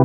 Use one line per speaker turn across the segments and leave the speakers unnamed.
I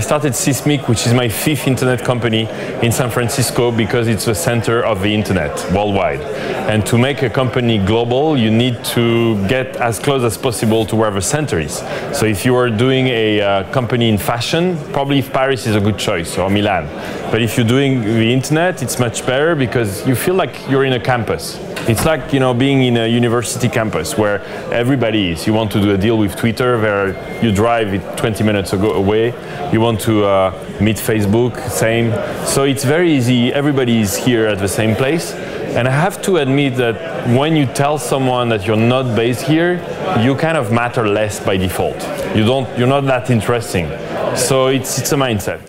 started Seesmic, which is my 5th internet company in San Francisco, because it's the center of the internet worldwide. And to make a company global, you need to get as close as possible to where the center is. So if you are doing a company in fashion, probably Paris is a good choice, or Milan. But if you're doing the internet, it's much better because you feel like you're in a campus. It's like, you know, being in a university campus where everybody is. You want to do a deal with Twitter, where you drive it 20 minutes away. You want to meet Facebook, same. So it's very easy. Everybody is here at the same place. And I have to admit that when you tell someone that you're not based here, you kind of matter less by default. You're not that interesting. So it's a mindset.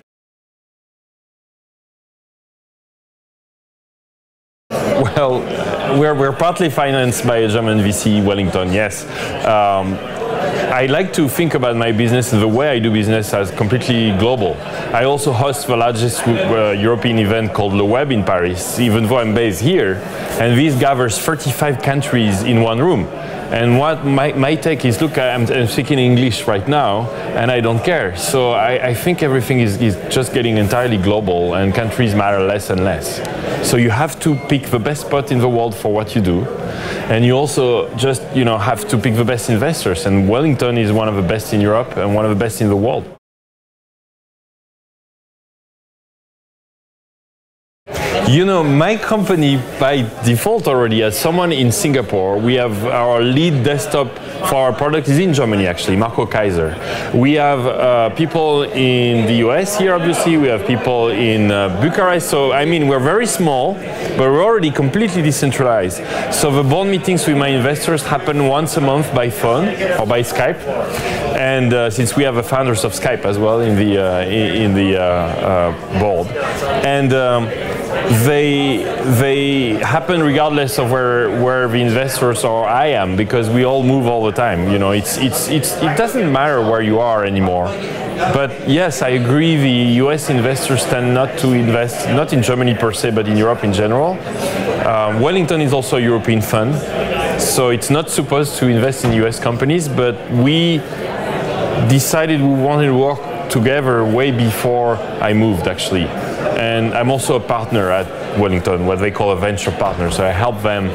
Well, we're partly financed by a German VC, Wellington, yes. I like to think about my business, the way I do business, as completely global. I also host the largest European event called LeWeb in Paris, even though I'm based here. And this gathers 35 countries in one room. And what my take is, look, I'm speaking English right now, and I don't care. So I think everything is just getting entirely global, and countries matter less and less. So you have to pick the best spot in the world for what you do. And you also just, you know, have to pick the best investors. And Wellington is one of the best in Europe and one of the best in the world. You know, my company by default already has someone in Singapore. We have our lead desktop for our product is in Germany, actually, Marco Kaiser. We have people in the US here, obviously. We have people in Bucharest. So, I mean, we're very small, but we're already completely decentralized. So the board meetings with my investors happen once a month by phone or by Skype. And since we have the founders of Skype as well in the board. And they happen regardless of where the investors or I am, because we all move all the time. You know, it doesn't matter where you are anymore. But yes, I agree. The US investors tend not to invest, not in Germany per se, but in Europe in general. Wellington is also a European fund, so it's not supposed to invest in US companies, but we decided we wanted to work together way before I moved, actually. And I'm also a partner at Wellington, what they call a venture partner. So I help them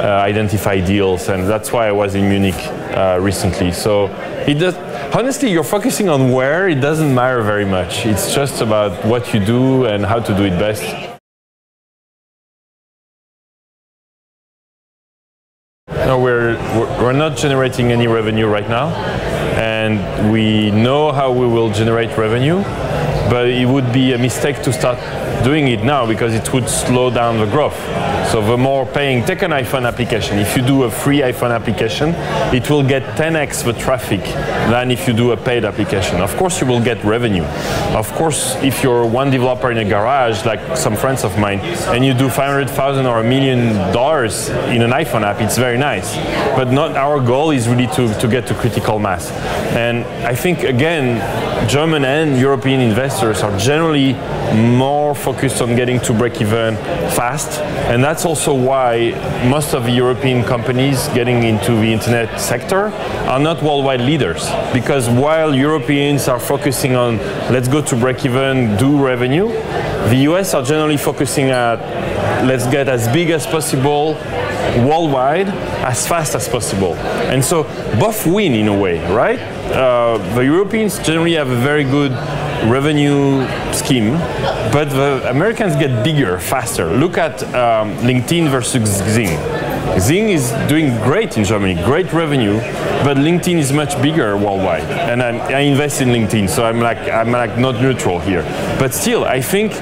identify deals, and that's why I was in Munich recently. So it does, honestly, you're focusing on where, it doesn't matter very much. It's just about what you do and how to do it best. No, we're not generating any revenue right now, and we know how we will generate revenue. But it would be a mistake to start doing it now, because it would slow down the growth. So the more paying, take an iPhone application. If you do a free iPhone application, it will get 10x the traffic than if you do a paid application. Of course, you will get revenue. Of course, if you're one developer in a garage, like some friends of mine, and you do $500,000 or $1 million in an iPhone app, it's very nice. But not our goal is really to get to critical mass. And I think, again, German and European investors are generally more focused on getting to break even fast. And that's also why most of the European companies getting into the internet sector are not worldwide leaders. Because while Europeans are focusing on let's go to break even, do revenue, the US are generally focusing at let's get as big as possible worldwide as fast as possible. And so both win in a way, right? The Europeans generally have a very good revenue scheme, but the Americans get bigger, faster. Look at LinkedIn versus Xing. Xing is doing great in Germany, great revenue, but LinkedIn is much bigger worldwide. And I invest in LinkedIn, so I'm like not neutral here. But still, I think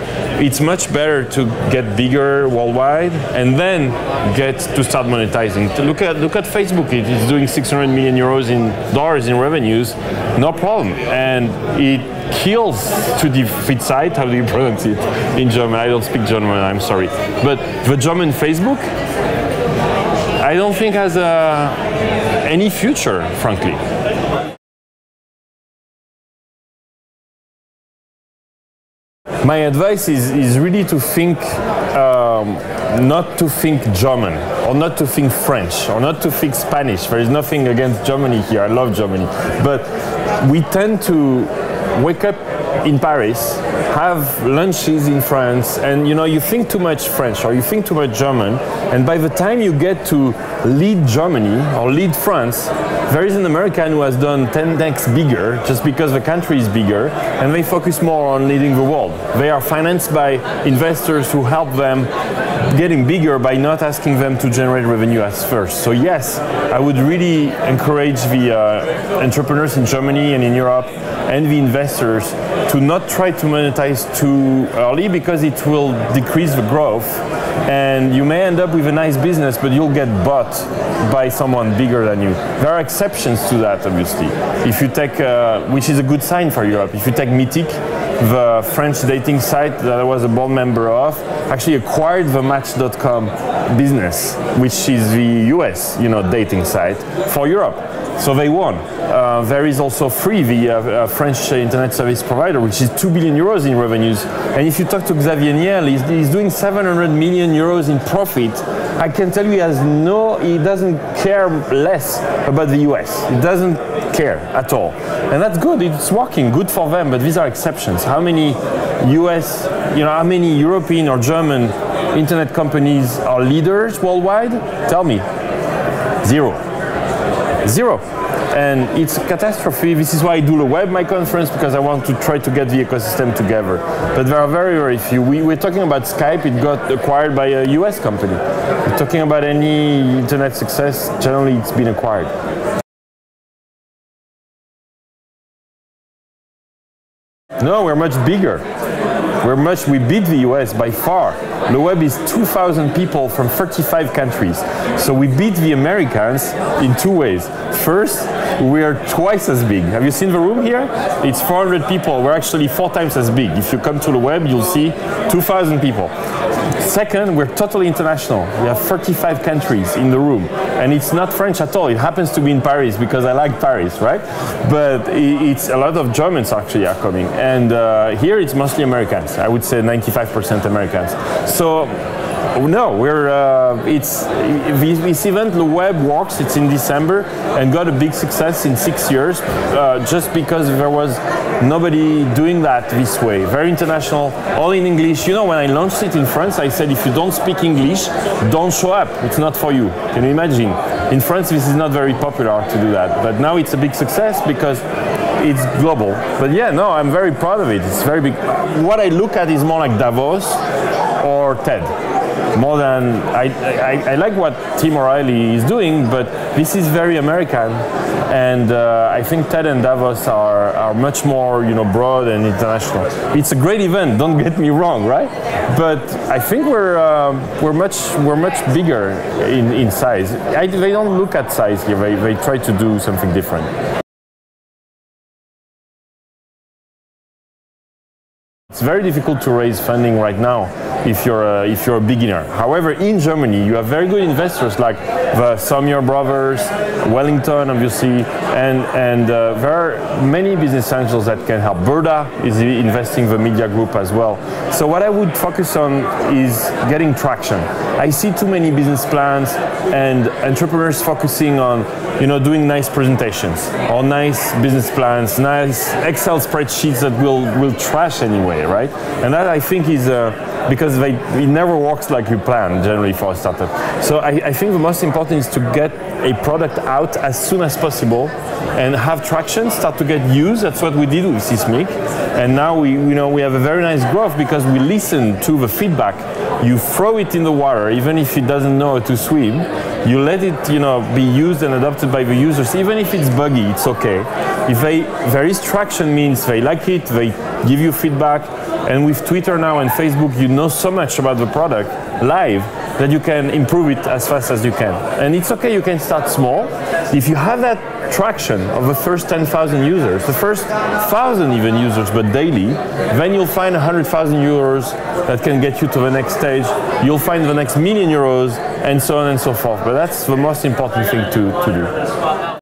it's much better to get bigger worldwide and then get to start monetizing. Look at Facebook. It is doing 600 million euros in revenues, no problem, and it kills to the fit site. How do you pronounce it in German? I don't speak German, I'm sorry. But the German Facebook, I don't think has any future, frankly. My advice is really to think, not to think German, or not to think French, or not to think Spanish. There is nothing against Germany here, I love Germany. But we tend to wake up in Paris, have lunches in France, and you think too much French or you think too much German, and by the time you get to lead Germany or lead France, there is an American who has done 10x bigger just because the country is bigger, and they focus more on leading the world. They are financed by investors who help them getting bigger by not asking them to generate revenue as first. So yes, I would really encourage the entrepreneurs in Germany and in Europe and the investors to not try to monetize too early, because it will decrease the growth and you may end up with a nice business, but you'll get bought by someone bigger than you. There are exceptions to that, obviously. If you take, which is a good sign for Europe, if you take Mythic, the French dating site that I was a board member of, actually acquired the Match.com business, which is the US, dating site for Europe. So they won. There is also Free, the French internet service provider, which is 2 billion euros in revenues. And if you talk to Xavier Niel, he's doing 700 million euros in profit. I can tell you he doesn't care less about the US. He doesn't care at all. And that's good, it's working, good for them, but these are exceptions. How many US, how many European or German internet companies are leaders worldwide? Tell me. Zero. And it's a catastrophe. This is why I do LeWeb, my conference, because I want to try to get the ecosystem together. But there are very, very few. We're talking about Skype, it got acquired by a US company. We're talking about any internet success, generally it's been acquired. No, we're much bigger. We beat the US by far. LeWeb is 2,000 people from 35 countries. So we beat the Americans in two ways. First, we are twice as big. Have you seen the room here? It's 400 people. We're actually 4 times as big. If you come to LeWeb, you'll see 2,000 people. Second, we're totally international. We have 35 countries in the room. And it's not French at all. It happens to be in Paris because I like Paris, right? But it's a lot of Germans actually are coming. And here it's mostly Americans. I would say 95% Americans. So no, this event, LeWeb Works, it's in December and got a big success in 6 years just because there was nobody doing that this way. Very international, all in English. When I launched it in France, I said, if you don't speak English, don't show up. It's not for you. Can you imagine? In France, this is not very popular to do that. But now it's a big success because it's global. But yeah, no, I'm very proud of it. It's very big. What I look at is more like Davos or TED. More than, I like what Tim O'Reilly is doing, but this is very American. And I think TED and Davos are much more, broad and international. It's a great event, don't get me wrong, right? But I think we're much bigger in size. They don't look at size here, they try to do something different. It's very difficult to raise funding right now if you're a beginner. However, in Germany, you have very good investors like the Sommer brothers, Wellington, obviously, and there are many business angels that can help. Berda is investing the media group as well. So what I would focus on is getting traction. I see too many business plans and entrepreneurs focusing on doing nice presentations or nice business plans, nice Excel spreadsheets that will trash anyway, right? And that I think is because it never works like you plan generally for a startup. So I think the most important is to get a product out as soon as possible and have traction, start to get used. That's what we did with Seesmic. And now we have a very nice growth because we listen to the feedback. You throw it in the water, even if it doesn't know how to swim. You let it be used and adopted by the users. Even if it's buggy, it's okay. If there is traction, means they like it, they give you feedback. And with Twitter now and Facebook, you know so much about the product live that you can improve it as fast as you can. And it's okay, you can start small. If you have that traction of the first 10,000 users, the first 1,000 even users, but daily, then you'll find 100,000 euros that can get you to the next stage. You'll find the next €1 million, and so on and so forth. But that's the most important thing to do.